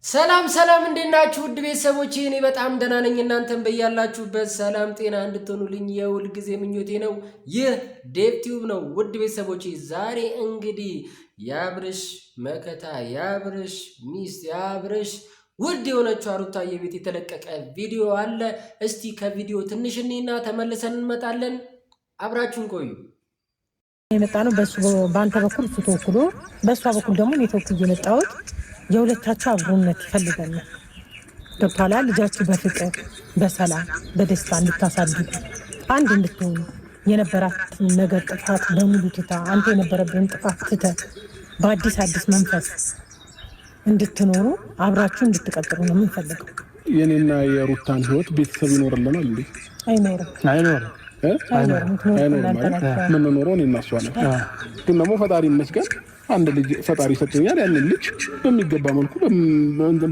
ሰላም ሰላም እንዴናችሁ ውድ ቤተሰቦቼ እኔ በጣም ደህና ነኝ እናንተም በያላችሁበት ሰላም ጤና እንድትሆኑልኝ የሁል ጊዜ ምኞቴ ነው ይህ ዴቭ ቲዩብ ነው ውድ ቤተሰቦቼ ዛሬ እንግዲህ ያብርሽ መከታ ያብርሽ ሚስት ያብርሽ ውድ የሆነችው ሩታዬ ቤት የተለቀቀ ቪዲዮ አለ እስቲ ከቪዲዮ ትንሽ እንይና ተመልሰን እንመጣለን አብራችሁን ቆዩ የመጣነው በአንተ በኩል እሱ ተወክሎ በእሷ በኩል ደግሞ እኔ ተወክዬ የመጣሁት የሁለታችሁ አብሮነት ይፈልጋል። ዶክተር ልጃችሁ በፍቅር በሰላም በደስታ እንድታሳድጉ አንድ እንድትሆኑ የነበራት ነገር ጥፋት በሙሉ ትታ አንተ የነበረብን ጥፋት ትተ በአዲስ መንፈስ እንድትኖሩ አብራችሁ እንድትቀጥሉ ነው የምንፈልገው። የኔና የሩታን ህይወት ቤተሰብ ይኖርልናል እንዴ? አይኖርም። ምን ኖረው እኔና እሷ ነን። ግን ደግሞ ፈጣሪ ይመስገን አንድ ልጅ ፈጣሪ ሰጥቶኛል። ያንን ልጅ በሚገባ መልኩ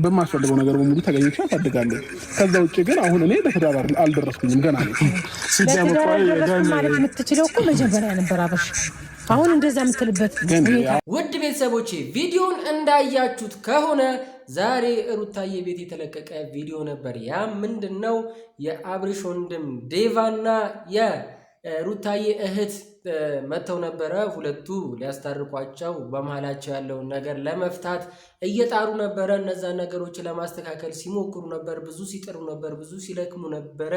በማስፈልገው ነገር በሙሉ ተገኝቼ አሳድጋለሁ። ከዛ ውጭ ግን አሁን እኔ ለትዳር አልደረስኩኝም ገና ነኝ። ማለት የምትችለው እኮ መጀመሪያ ነበር አበሽ። አሁን እንደዛ የምትልበት ውድ ቤተሰቦቼ ቪዲዮን እንዳያችሁት ከሆነ ዛሬ ሩታዬ ቤት የተለቀቀ ቪዲዮ ነበር። ያ ምንድነው? የአብርሽ ወንድም ዴቫና የሩታዬ እህት መተው ነበረ። ሁለቱ ሊያስታርቋቸው በመሃላቸው ያለውን ነገር ለመፍታት እየጣሩ ነበረ። እነዛ ነገሮች ለማስተካከል ሲሞክሩ ነበር። ብዙ ሲጥሩ ነበር። ብዙ ሲለክሙ ነበረ።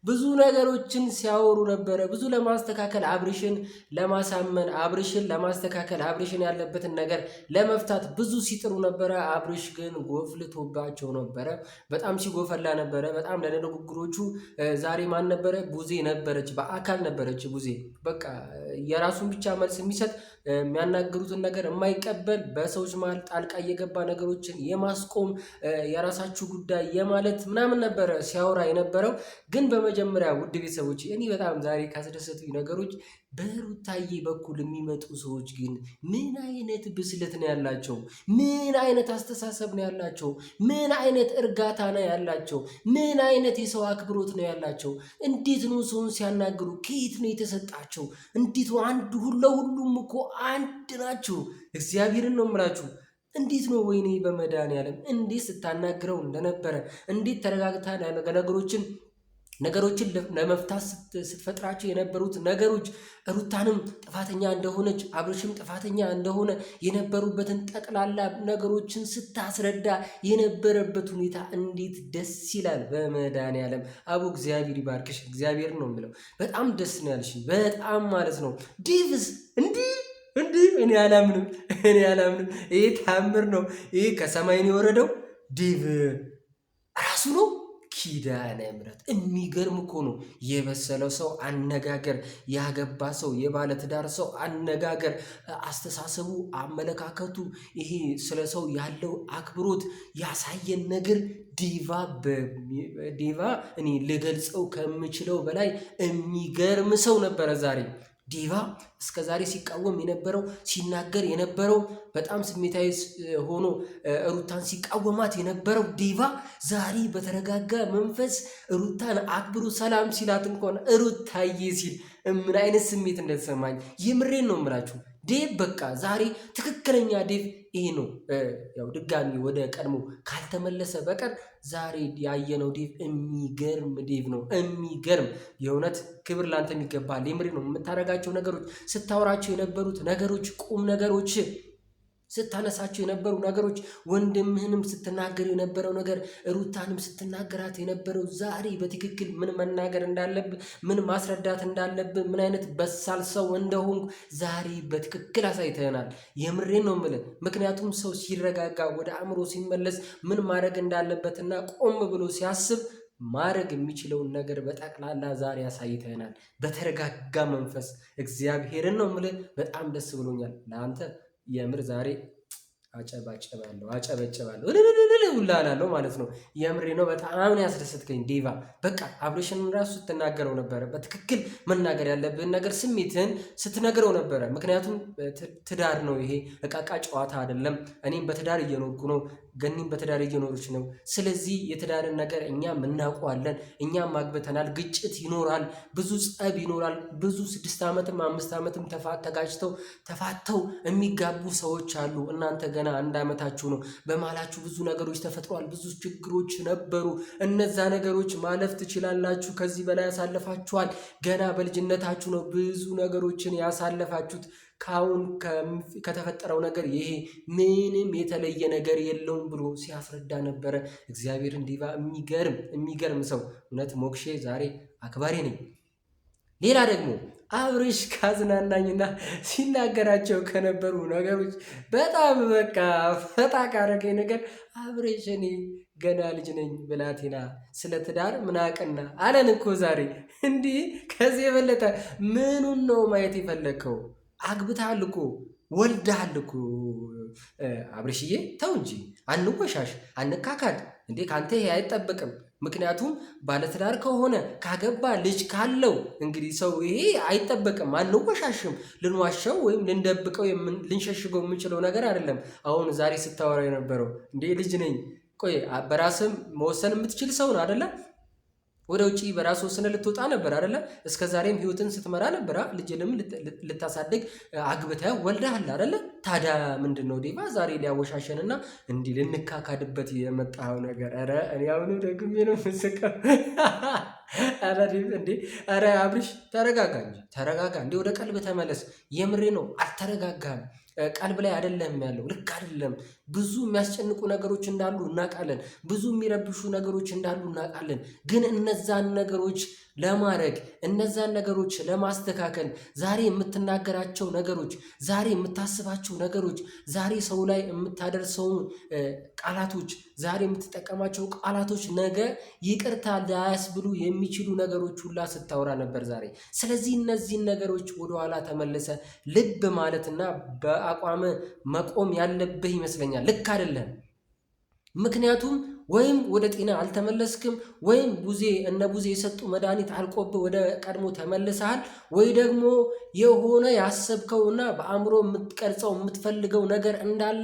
ብዙ ነገሮችን ሲያወሩ ነበረ። ብዙ ለማስተካከል አብርሽን ለማሳመን አብርሽን ለማስተካከል አብርሽን ያለበትን ነገር ለመፍታት ብዙ ሲጥሩ ነበረ። አብርሽ ግን ጎፍልቶባቸው ነበረ። በጣም ሲጎፈላ ነበረ። በጣም ለንግግሮቹ ዛሬ ማን ነበረ? ቡዜ ነበረች፣ በአካል ነበረች ቡዜ በቃ የራሱን ብቻ መልስ የሚሰጥ የሚያናግሩትን ነገር የማይቀበል በሰዎች መሃል ጣልቃ እየገባ ነገሮችን የማስቆም የራሳችሁ ጉዳይ የማለት ምናምን ነበረ ሲያወራ የነበረው። ግን በመጀመሪያ ውድ ቤተሰቦች እኔ በጣም ዛሬ ካስደሰቱኝ ነገሮች በሩታዬ በኩል የሚመጡ ሰዎች ግን ምን አይነት ብስለት ነው ያላቸው? ምን አይነት አስተሳሰብ ነው ያላቸው? ምን አይነት እርጋታ ነው ያላቸው? ምን አይነት የሰው አክብሮት ነው ያላቸው? እንዴት ነው ሰውን ሲያናግሩ ከየት ነው የተሰጣቸው? እንዴት ነው አንድ ሁሉም እኮ አንድ ናቸው። እግዚአብሔርን ነው የምላችሁ። እንዴት ነው ወይኔ በመድኃኒዓለም እንዴት ስታናግረው እንደነበረ እንዴት ተረጋግታ ነገሮችን ለመፍታት ስትፈጥራቸው የነበሩት ነገሮች ሩታንም ጥፋተኛ እንደሆነች አብርሽም ጥፋተኛ እንደሆነ የነበሩበትን ጠቅላላ ነገሮችን ስታስረዳ የነበረበት ሁኔታ እንዴት ደስ ይላል። በመድኃኒዓለም አቡ እግዚአብሔር ይባርክሽ። እግዚአብሔር ነው የምለው። በጣም ደስ ነው ያልሽ፣ በጣም ማለት ነው። ዲቭስ እንዲህ እኔ አላምንም። ይሄ ታምር ነው። ይሄ ከሰማይ ነው የወረደው። ዲቭ ራሱ ነው። ኪዳነ ምሕረት የሚገርም እኮ ነው። የበሰለው ሰው አነጋገር፣ ያገባ ሰው የባለትዳር ሰው አነጋገር፣ አስተሳሰቡ፣ አመለካከቱ፣ ይሄ ስለ ሰው ያለው አክብሮት ያሳየን ነገር ዴቫ እኔ ልገልጸው ከምችለው በላይ የሚገርም ሰው ነበረ ዛሬ። ዴቫ እስከ ዛሬ ሲቃወም የነበረው ሲናገር የነበረው በጣም ስሜታዊ ሆኖ ሩታን ሲቃወማት የነበረው ዴቫ ዛሬ በተረጋጋ መንፈስ ሩታን አክብሩ ሰላም ሲላት እንኳን ሩታዬ ሲል ምን አይነት ስሜት እንደተሰማኝ የምሬን ነው የምላችሁ። ዴቭ በቃ ዛሬ ትክክለኛ ዴቭ ይሄ ነው። ያው ድጋሚ ወደ ቀድሞ ካልተመለሰ በቀር ዛሬ ያየነው ዴቭ የሚገርም ዴቭ ነው። የሚገርም የእውነት ክብር ላንተ የሚገባል። የምሬ ነው። የምታደርጋቸው ነገሮች፣ ስታወራቸው የነበሩት ነገሮች፣ ቁም ነገሮች፣ ስታነሳቸው የነበሩ ነገሮች፣ ወንድምህንም ስትናገር የነበረው ነገር፣ ሩታንም ስትናገራት የነበረው ዛሬ በትክክል ምን መናገር እንዳለብህ፣ ምን ማስረዳት እንዳለብህ፣ ምን አይነት በሳል ሰው እንደሆንኩ ዛሬ በትክክል አሳይተናል። የምሬን ነው የምልህ። ምክንያቱም ሰው ሲረጋጋ ወደ አእምሮ ሲመለስ ምን ማድረግ እንዳለበትና ቆም ብሎ ሲያስብ ማድረግ የሚችለውን ነገር በጠቅላላ ዛሬ አሳይተናል። በተረጋጋ መንፈስ እግዚአብሔርን ነው የምልህ። በጣም ደስ ብሎኛል። ለአንተ የምር ዛሬ አጨበጭባለሁ ሁላላለሁ ማለት ነው። የምሬ ነው። በጣም ነው ያስደሰትከኝ ዴቫ። በቃ አብርሽን ራሱ ስትናገረው ነበረ። በትክክል መናገር ያለብህን ነገር ስሜትህን ስትነግረው ነበረ። ምክንያቱም ትዳር ነው ይሄ፣ እቃቃ ጨዋታ አይደለም። እኔም በትዳር እየኖርኩ ነው። ገኒም በትዳር እየኖረች ነው። ስለዚህ የትዳርን ነገር እኛም እናውቀዋለን፣ እኛም አግብተናል። ግጭት ይኖራል፣ ብዙ ጸብ ይኖራል። ብዙ 6 ዓመትም 5 ዓመትም ተፋተው የሚጋቡ ሰዎች አሉ። እናንተ ገና 1 ዓመታችሁ ነው። በማላችሁ ብዙ ነገሮች ተፈጥሯል፣ ብዙ ችግሮች ነበሩ። እነዛ ነገሮች ማለፍ ትችላላችሁ። ከዚህ በላይ ያሳለፋችኋል። ገና በልጅነታችሁ ነው ብዙ ነገሮችን ያሳለፋችሁት። ካሁን ከተፈጠረው ነገር ይሄ ምንም የተለየ ነገር የለውም ብሎ ሲያስረዳ ነበረ እግዚአብሔርን ዲቫ። የሚገርም ሰው እውነት። ሞክሼ ዛሬ አክባሪ ነኝ። ሌላ ደግሞ አብርሽ ካዝናናኝና ሲናገራቸው ከነበሩ ነገሮች በጣም በቃ ፈታ ካረገኝ ነገር አብርሽ እኔ ገና ልጅ ነኝ ብላቴና ስለ ትዳር ምናቅና አለን እኮ ዛሬ። እንዲህ ከዚህ የበለጠ ምኑን ነው ማየት የፈለግከው? አግብተሃል እኮ ወልደሃል እኮ አብርሽዬ፣ ተው እንጂ አንወሻሽ፣ አንካካድ እንዴ! ካንተ ይሄ አይጠበቅም። ምክንያቱም ባለትዳር ከሆነ ካገባ ልጅ ካለው እንግዲህ ሰው ይሄ አይጠበቅም። አንወሻሽም። ልንዋሸው ወይም ልንደብቀው ልንሸሽገው የምንችለው ነገር አይደለም። አሁን ዛሬ ስታወራ የነበረው እንዴ ልጅ ነኝ። ቆይ በራስህ መወሰን የምትችል ሰው ነው አይደለ? ወደ ውጪ በራስ ወስነ ልትወጣ ነበር አይደለ? እስከ ዛሬም ህይወትን ስትመራ ነበር። ልጅንም ልታሳድግ አግብተህ ወልደሃል አይደለ? ታዲያ ምንድነው ዴቫ ዛሬ ሊያወሻሸንና እንዲህ ልንካካድበት የመጣው ነገር? ኧረ እኔ አሁን ደግሜ ነው የምስቀው። ኧረ ዴቭ እንዴ! ኧረ አብርሽ ተረጋጋ እንጂ ተረጋጋ። እንዴ ወደ ቀልብ ተመለስ። የምሬ ነው። አልተረጋጋም። ቀልብ ላይ አይደለም ያለው። ልክ አይደለም። ብዙ የሚያስጨንቁ ነገሮች እንዳሉ እናውቃለን። ብዙ የሚረብሹ ነገሮች እንዳሉ እናውቃለን። ግን እነዛን ነገሮች ለማድረግ እነዛን ነገሮች ለማስተካከል ዛሬ የምትናገራቸው ነገሮች፣ ዛሬ የምታስባቸው ነገሮች፣ ዛሬ ሰው ላይ የምታደርሰውን ቃላቶች፣ ዛሬ የምትጠቀማቸው ቃላቶች ነገ ይቅርታ ላያስብሉ የሚችሉ ነገሮች ሁላ ስታወራ ነበር ዛሬ። ስለዚህ እነዚህን ነገሮች ወደኋላ ተመልሰ ልብ ማለትና በአቋም መቆም ያለብህ ይመስለኛል። ልክ አይደለም። ምክንያቱም ወይም ወደ ጤና አልተመለስክም፣ ወይም እነ ቡዜ የሰጡ መድኃኒት አልቆብህ ወደ ቀድሞ ተመልሰሃል፣ ወይ ደግሞ የሆነ ያሰብከውና በአእምሮ የምትቀርጸው የምትፈልገው ነገር እንዳለ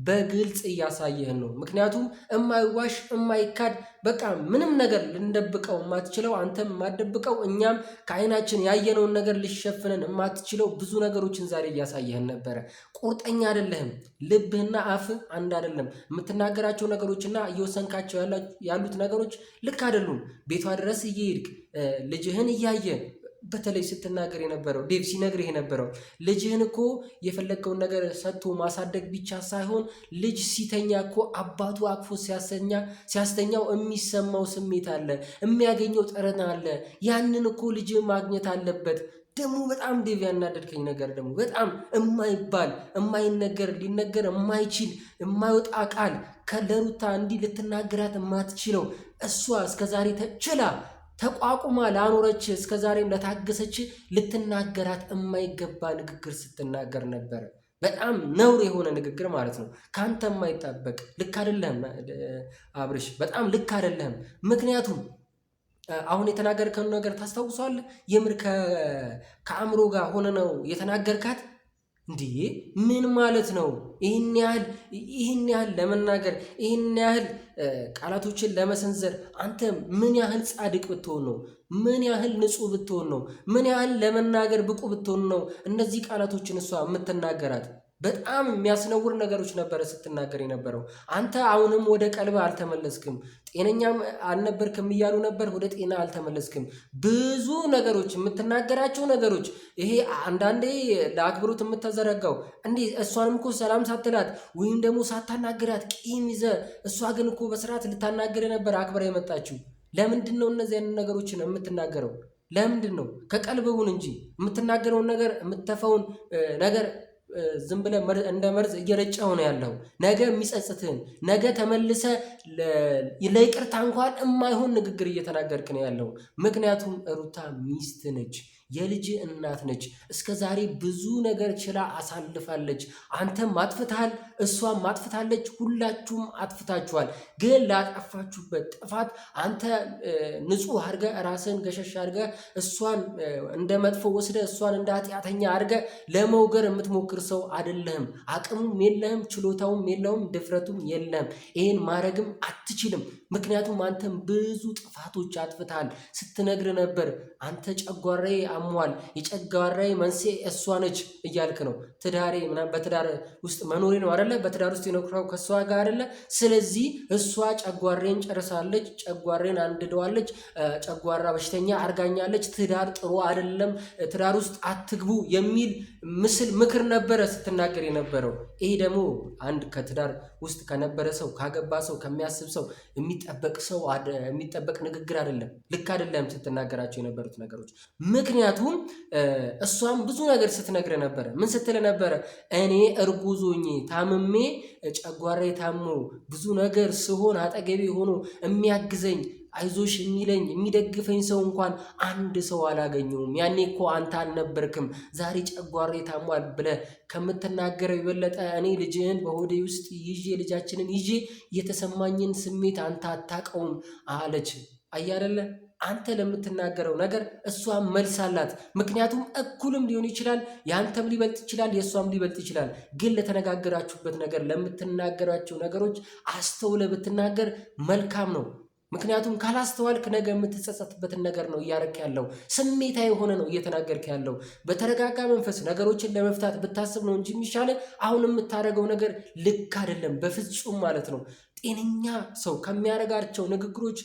በግልጽ እያሳየህን ነው። ምክንያቱም እማይዋሽ እማይካድ በቃ ምንም ነገር ልንደብቀው የማትችለው አንተም የማትደብቀው እኛም ከዓይናችን ያየነውን ነገር ልሸፍነን የማትችለው ብዙ ነገሮችን ዛሬ እያሳየህን ነበረ። ቁርጠኛ አይደለህም። ልብህና አፍህ አንድ አይደለም። የምትናገራቸው ነገሮችና እየወሰንካቸው ያሉት ነገሮች ልክ አይደሉም። ቤቷ ድረስ እየሄድክ ልጅህን እያየ በተለይ ስትናገር የነበረው ዴቭ ሲነግርህ የነበረው ልጅህን እኮ የፈለግከውን ነገር ሰጥቶ ማሳደግ ብቻ ሳይሆን ልጅ ሲተኛ እኮ አባቱ አቅፎ ሲያስተኛው የሚሰማው ስሜት አለ፣ የሚያገኘው ጠረን አለ። ያንን እኮ ልጅ ማግኘት አለበት። ደግሞ በጣም ዴቭ ያናደድከኝ ነገር ደግሞ በጣም የማይባል የማይነገር ሊነገር የማይችል የማይወጣ ቃል ለሩታ እንዲህ ልትናገራት የማትችለው እሷ እስከዛሬ ችላ ተቋቁማ ላኖረች እስከዛሬም ለታገሰች ልትናገራት የማይገባ ንግግር ስትናገር ነበረ። በጣም ነውር የሆነ ንግግር ማለት ነው። ካንተ የማይጠበቅ ልክ አይደለም አብርሽ፣ በጣም ልክ አይደለም። ምክንያቱም አሁን የተናገርከው ነገር ታስታውሰዋለህ? የምር ከአእምሮ ጋር ሆነ ነው የተናገርካት። እንዴ ምን ማለት ነው? ይህን ያህል ለመናገር ይህን ያህል ቃላቶችን ለመሰንዘር አንተ ምን ያህል ጻድቅ ብትሆን ነው? ምን ያህል ንጹህ ብትሆን ነው? ምን ያህል ለመናገር ብቁ ብትሆን ነው እነዚህ ቃላቶችን እሷ የምትናገራት? በጣም የሚያስነውር ነገሮች ነበረ ስትናገር የነበረው። አንተ አሁንም ወደ ቀልብ አልተመለስክም። ጤነኛም አልነበርክም እያሉ ነበር። ወደ ጤና አልተመለስክም። ብዙ ነገሮች የምትናገራቸው ነገሮች ይሄ አንዳንዴ ለአክብሮት የምትዘረጋው እንዲህ እሷንም እኮ ሰላም ሳትላት ወይም ደግሞ ሳታናገራት ቂም ይዘ እሷ ግን እኮ በስርዓት ልታናገር ነበር አክብራ የመጣችው። ለምንድን ነው እነዚህ አይነት ነገሮችን የምትናገረው? ለምንድን ነው? ከቀልብውን እንጂ የምትናገረውን ነገር የምትተፈውን ነገር ዝም ብለህ እንደ መርዝ እየረጨው ነው ያለው። ነገ የሚጸጽትህን ነገ ተመልሰ ለይቅርታ እንኳን የማይሆን ንግግር እየተናገርክ ነው ያለው። ምክንያቱም ሩታ ሚስት ነች፣ የልጅ እናት ነች። እስከ ዛሬ ብዙ ነገር ችላ አሳልፋለች። አንተም አጥፍተሃል፣ እሷም አጥፍታለች፣ ሁላችሁም አጥፍታችኋል። ግን ላጠፋችሁበት ጥፋት አንተ ንጹህ አድርገህ ራስን ገሸሽ አድርገህ እሷን እንደ መጥፎ ወስደህ እሷን እንደ ኃጢአተኛ አድርገህ ለመውገር የምትሞክር ሰው አይደለህም። አቅሙም የለህም፣ ችሎታውም የለውም፣ ድፍረቱም የለህም። ይሄን ማድረግም አትችልም። ምክንያቱም አንተም ብዙ ጥፋቶች አጥፍተሃል። ስትነግር ነበር አንተ ጨጓራዬ አሟል፣ የጨጓራዬ መንስኤ እሷ ነች እያልክ ነው። ትዳሬ ምናምን በትዳር ውስጥ መኖሬ ነው አይደለ? በትዳር ውስጥ የኖርኩት ከእሷ ጋር አይደለ? ስለዚህ እሷ ጨጓሬን ጨርሳለች፣ ጨጓሬን አንድደዋለች፣ ጨጓራ በሽተኛ አርጋኛለች፣ ትዳር ጥሩ አይደለም፣ ትዳር ውስጥ አትግቡ የሚል ምክር ነበረ ስትናገር የነበረው። ይሄ ደግሞ አንድ ከትዳር ውስጥ ከነበረ ሰው ካገባ ሰው ከሚያስብ ሰው የሚጠበቅ ንግግር አይደለም። ልክ አይደለም ስትናገራቸው የነበሩት ነገሮች። ምክንያቱም እሷም ብዙ ነገር ስትነግረ ነበረ። ምን ስትል ነበረ? እኔ እርጉዞኝ ታምሜ ጨጓራዬ ታሞ ብዙ ነገር ስሆን አጠገቤ ሆኖ የሚያግዘኝ አይዞሽ የሚለኝ የሚደግፈኝ ሰው እንኳን አንድ ሰው አላገኘውም። ያኔ እኮ አንተ አልነበርክም። ዛሬ ጨጓሬ ታሟል ብለህ ከምትናገረው የበለጠ እኔ ልጅህን በሆዴ ውስጥ ይዤ ልጃችንን ይዤ የተሰማኝን ስሜት አንተ አታውቀውም አለች። አያደለ አንተ ለምትናገረው ነገር እሷም መልስ አላት። ምክንያቱም እኩልም ሊሆን ይችላል፣ ያንተም ሊበልጥ ይችላል፣ የእሷም ሊበልጥ ይችላል። ግን ለተነጋገራችሁበት ነገር ለምትናገራቸው ነገሮች አስተውለ ብትናገር መልካም ነው። ምክንያቱም ካላስተዋልክ ነገ የምትጸጸትበትን ነገር ነው እያረክ ያለው። ስሜታዊ የሆነ ነው እየተናገርክ ያለው። በተረጋጋ መንፈስ ነገሮችን ለመፍታት ብታስብ ነው እንጂ የሚሻለ አሁን የምታደርገው ነገር ልክ አይደለም በፍጹም ማለት ነው። ጤነኛ ሰው ከሚያረጋቸው ንግግሮች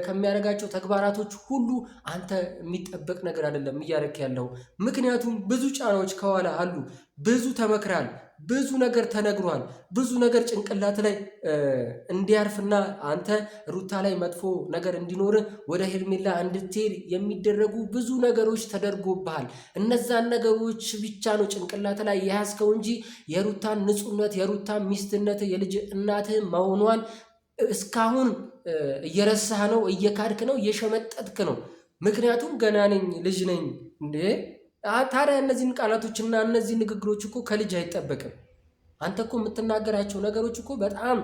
ከሚያረጋቸው ተግባራቶች ሁሉ አንተ የሚጠበቅ ነገር አይደለም እያረክ ያለው። ምክንያቱም ብዙ ጫናዎች ከኋላ አሉ። ብዙ ተመክራል፣ ብዙ ነገር ተነግሯል፣ ብዙ ነገር ጭንቅላት ላይ እንዲያርፍና አንተ ሩታ ላይ መጥፎ ነገር እንዲኖር ወደ ሄርሜላ እንድትሄድ የሚደረጉ ብዙ ነገሮች ተደርጎብሃል። እነዛን ነገሮች ብቻ ነው ጭንቅላት ላይ የያዝከው እንጂ የሩታን ንጹህነት፣ የሩታን ሚስትነት፣ የልጅ እናትህ መሆኗን እስካሁን እየረሳህ ነው፣ እየካድክ ነው፣ እየሸመጠጥክ ነው። ምክንያቱም ገና ነኝ ልጅ ነኝ እንዴ። ታዲያ እነዚህን ቃላቶችና እነዚህ ንግግሮች እኮ ከልጅ አይጠበቅም። አንተ እኮ የምትናገራቸው ነገሮች እኮ በጣም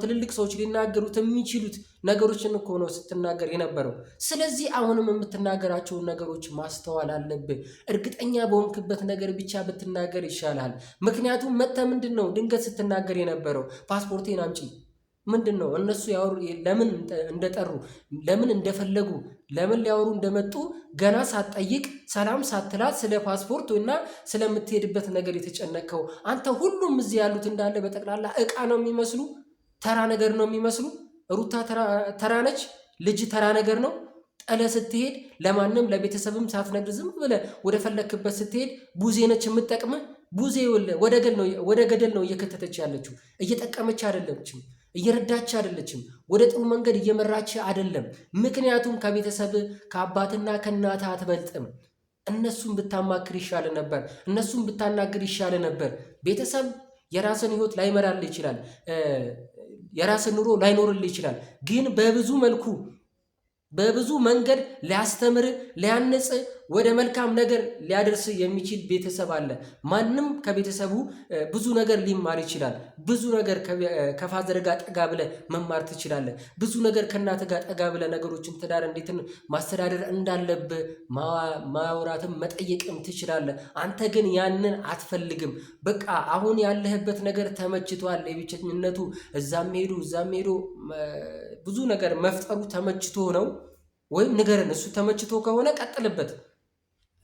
ትልልቅ ሰዎች ሊናገሩት የሚችሉት ነገሮችን እኮ ነው ስትናገር የነበረው። ስለዚህ አሁንም የምትናገራቸውን ነገሮች ማስተዋል አለብህ። እርግጠኛ በሆንክበት ነገር ብቻ ብትናገር ይሻላል። ምክንያቱም ምንድን ነው ድንገት ስትናገር የነበረው ፓስፖርቴን አምጪ ምንድን ነው እነሱ ያወሩ ለምን እንደጠሩ ለምን እንደፈለጉ ለምን ሊያወሩ እንደመጡ ገና ሳትጠይቅ ሰላም ሳትላት ስለ ፓስፖርት እና ስለምትሄድበት ነገር የተጨነቀው አንተ። ሁሉም እዚህ ያሉት እንዳለ በጠቅላላ እቃ ነው የሚመስሉ፣ ተራ ነገር ነው የሚመስሉ። ሩታ ተራ ነች፣ ልጅ ተራ ነገር ነው። ጠለ ስትሄድ ለማንም ለቤተሰብም ሳትነግር ዝም ብለህ ወደ ፈለክበት ስትሄድ ቡዜ ነች የምትጠቅምህ። ቡዜ ወደ ገደል ነው እየከተተች ያለችው። እየጠቀመች አይደለችም፣ እየረዳች አይደለችም፣ ወደ ጥሩ መንገድ እየመራች አይደለም። ምክንያቱም ከቤተሰብ ከአባትና ከእናት አትበልጥም። እነሱን ብታማክር ይሻለ ነበር፣ እነሱን ብታናግር ይሻለ ነበር። ቤተሰብ የራስን ህይወት ላይመራልህ ይችላል፣ የራስን ኑሮ ላይኖርልህ ይችላል። ግን በብዙ መንገድ ሊያስተምር ሊያንጽ ወደ መልካም ነገር ሊያደርስ የሚችል ቤተሰብ አለ። ማንም ከቤተሰቡ ብዙ ነገር ሊማር ይችላል። ብዙ ነገር ከፋዘር ጋር ጠጋ ብለህ መማር ትችላለህ። ብዙ ነገር ከእናት ጋር ጠጋ ብለህ ነገሮችን ትዳር እንዴት ማስተዳደር እንዳለብህ ማውራትም መጠየቅም ትችላለህ። አንተ ግን ያንን አትፈልግም። በቃ አሁን ያለህበት ነገር ተመችቷል። የብቸኝነቱ እዛም ሄዱ ብዙ ነገር መፍጠሩ ተመችቶ ነው ወይም ንገረን። እሱ ተመችቶ ከሆነ ቀጥልበት።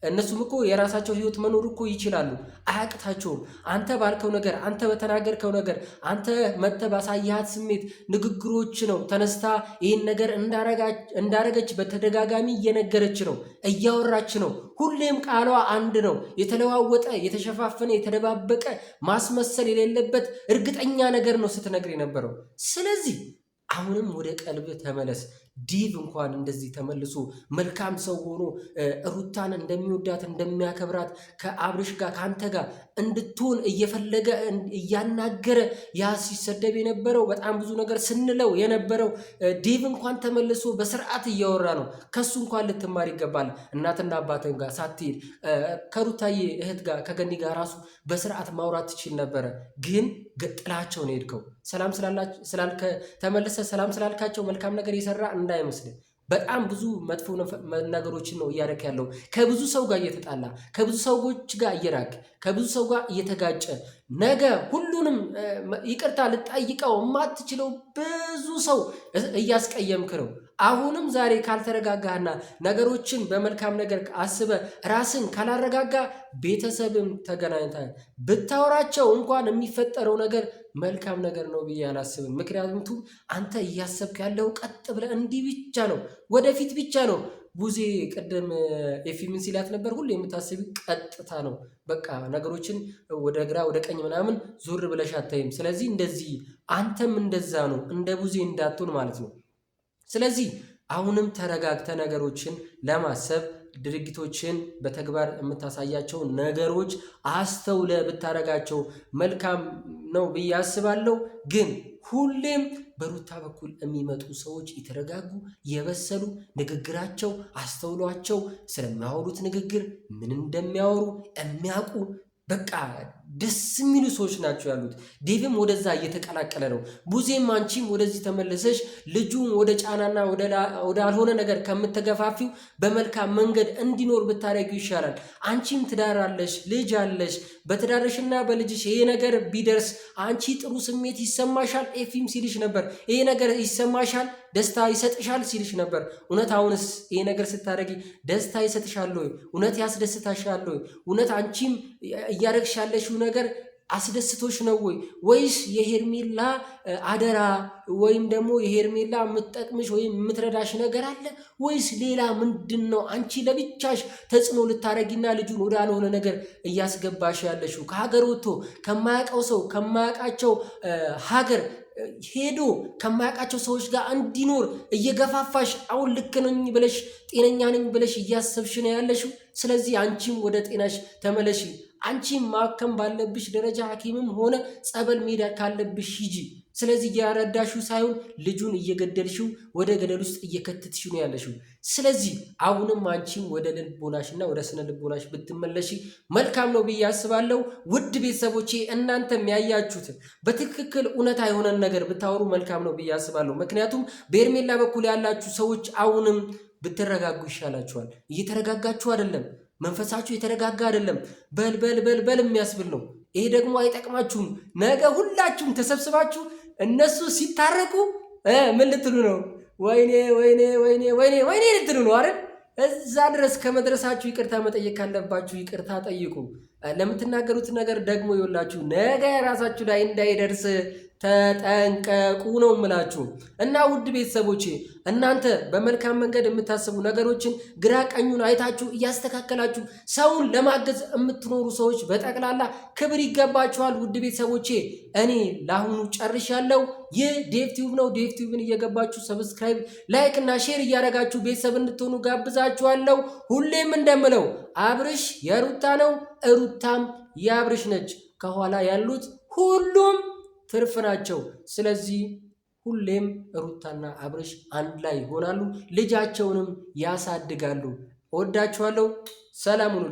እነሱም እኮ የራሳቸው ህይወት መኖር እኮ ይችላሉ፣ አያቅታቸውም። አንተ ባልከው ነገር፣ አንተ በተናገርከው ነገር፣ አንተ መጥተህ ባሳየሃት ስሜት ንግግሮች ነው ተነስታ ይህን ነገር እንዳረገች በተደጋጋሚ እየነገረች ነው፣ እያወራች ነው። ሁሌም ቃሏ አንድ ነው። የተለዋወጠ የተሸፋፈነ የተደባበቀ ማስመሰል የሌለበት እርግጠኛ ነገር ነው ስትነግር የነበረው። ስለዚህ አሁንም ወደ ቀልብ ተመለስ። ዴቭ እንኳን እንደዚህ ተመልሶ መልካም ሰው ሆኖ ሩታን እንደሚወዳት እንደሚያከብራት ከአብርሽ ጋር ከአንተ ጋር እንድትሆን እየፈለገ እያናገረ ያ ሲሰደብ የነበረው በጣም ብዙ ነገር ስንለው የነበረው ዴቭ እንኳን ተመልሶ በስርዓት እያወራ ነው። ከሱ እንኳን ልትማር ይገባል። እናትና አባትን ጋር ሳትሄድ ከሩታዬ እህት ጋር ከገኒ ጋር ራሱ በስርዓት ማውራት ትችል ነበረ። ግን ጥላቸው ነው ሄድከው። ሰላም ተመልሰ ሰላም ስላልካቸው መልካም ነገር የሰራ እንዳይመስልህ። በጣም ብዙ መጥፎ ነገሮችን ነው እያደረክ ያለው። ከብዙ ሰው ጋር እየተጣላ ከብዙ ሰዎች ጋር እየራቅ ከብዙ ሰው ጋር እየተጋጨ ነገ ሁሉንም ይቅርታ ልጠይቀው የማትችለው ብዙ ሰው እያስቀየምክ ነው። አሁንም ዛሬ ካልተረጋጋህና ነገሮችን በመልካም ነገር አስበ ራስን ካላረጋጋ ቤተሰብም ተገናኝተህ ብታወራቸው እንኳን የሚፈጠረው ነገር መልካም ነገር ነው ብዬ አላስብም። ምክንያቱም አንተ እያሰብክ ያለው ቀጥ ብለህ እንዲህ ብቻ ነው፣ ወደፊት ብቻ ነው። ቡዜ ቅድም ኤፊምን ሲላት ነበር፣ ሁሉ የምታስቢ ቀጥታ ነው። በቃ ነገሮችን ወደ ግራ ወደ ቀኝ ምናምን ዞር ብለሽ አታይም። ስለዚህ እንደዚህ አንተም እንደዛ ነው፣ እንደ ቡዜ እንዳትሆን ማለት ነው። ስለዚህ አሁንም ተረጋግተ ነገሮችን ለማሰብ ድርጊቶችን በተግባር የምታሳያቸው ነገሮች አስተውለ ብታረጋቸው መልካም ነው ብዬ አስባለሁ። ግን ሁሌም በሩታ በኩል የሚመጡ ሰዎች የተረጋጉ የበሰሉ ንግግራቸው አስተውሏቸው ስለሚያወሩት ንግግር ምን እንደሚያወሩ የሚያውቁ በቃ ደስ የሚሉ ሰዎች ናቸው ያሉት። ዴቭም ወደዛ እየተቀላቀለ ነው። ቡዜም አንቺም ወደዚህ ተመለሰሽ ልጁን ወደ ጫናና ወደ አልሆነ ነገር ከምትገፋፊው በመልካም መንገድ እንዲኖር ብታደርጊው ይሻላል። አንቺም ትዳር አለሽ፣ ልጅ አለሽ። በትዳርሽና በልጅሽ ይሄ ነገር ቢደርስ አንቺ ጥሩ ስሜት ይሰማሻል? ኤፊም ሲልሽ ነበር። ይሄ ነገር ይሰማሻል? ደስታ ይሰጥሻል ሲልሽ ነበር። እውነት አሁንስ ይሄ ነገር ስታደርጊ ደስታ ይሰጥሻል ወይ? እውነት ያስደስታሻል ወይ? እውነት አንቺም እያደረግሽ ያለሽው ነገር አስደስቶሽ ነው ወይ? ወይስ የሄርሜላ አደራ ወይም ደግሞ የሄርሜላ የምትጠቅምሽ ወይም የምትረዳሽ ነገር አለ? ወይስ ሌላ ምንድን ነው? አንቺ ለብቻሽ ተጽዕኖ ልታረጊና ልጁን ወዳልሆነ ነገር እያስገባሽ ያለሽው? ከሀገር ወጥቶ ከማያውቀው ሰው ከማያውቃቸው ሀገር ሄዶ ከማያውቃቸው ሰዎች ጋር እንዲኖር እየገፋፋሽ አሁን ልክ ነኝ ብለሽ ጤነኛ ነኝ ብለሽ እያሰብሽ ነው ያለሽው። ስለዚህ አንቺም ወደ ጤናሽ ተመለሽ። አንቺም ማከም ባለብሽ ደረጃ ሐኪምም ሆነ ጸበል ሜዳ ካለብሽ ሂጂ። ስለዚህ እያረዳሽው ሳይሆን ልጁን እየገደልሽው ወደ ገደል ውስጥ እየከተትሽ ነው ያለሽው። ስለዚህ አሁንም አንቺም ወደ ልቦናሽና ወደ ስነ ልቦናሽ ብትመለሺ መልካም ነው ብዬ አስባለሁ። ውድ ቤተሰቦቼ እናንተም ያያችሁትን በትክክል እውነታ የሆነን ነገር ብታወሩ መልካም ነው ብዬ አስባለሁ። ምክንያቱም በሄርሜላ በኩል ያላችሁ ሰዎች አሁንም ብትረጋጉ ይሻላችኋል። እየተረጋጋችሁ አይደለም፣ መንፈሳችሁ የተረጋጋ አይደለም። በል የሚያስብል ነው። ይሄ ደግሞ አይጠቅማችሁም። ነገ ሁላችሁም ተሰብስባችሁ እነሱ ሲታረቁ ምን ልትሉ ነው? ወይኔ ወይኔ ወይኔ ወይኔ ወይኔ ልትሉ ነው አይደል? እዛ ድረስ ከመድረሳችሁ ይቅርታ መጠየቅ ካለባችሁ ይቅርታ ጠይቁ። ለምትናገሩት ነገር ደግሞ ይወላችሁ ነገ ራሳችሁ ላይ እንዳይደርስ ተጠንቀቁ ነው የምላችሁ። እና ውድ ቤተሰቦቼ እናንተ በመልካም መንገድ የምታስቡ ነገሮችን ግራ ቀኙን አይታችሁ እያስተካከላችሁ ሰውን ለማገዝ የምትኖሩ ሰዎች በጠቅላላ ክብር ይገባችኋል። ውድ ቤተሰቦቼ እኔ ለአሁኑ ጨርሻለሁ። ይህ ዴቭ ቲዩብ ነው። ዴቭ ቲዩብን እየገባችሁ ሰብስክራይብ፣ ላይክ እና ሼር እያደረጋችሁ ቤተሰብ እንድትሆኑ ጋብዛችኋለሁ። ሁሌም እንደምለው አብርሽ የሩታ ነው፣ ሩታም የአብርሽ ነች። ከኋላ ያሉት ሁሉም ትርፍ ናቸው። ስለዚህ ሁሌም ሩታና አብርሽ አንድ ላይ ይሆናሉ፣ ልጃቸውንም ያሳድጋሉ። እወዳችኋለሁ። ሰላም ሁኑ።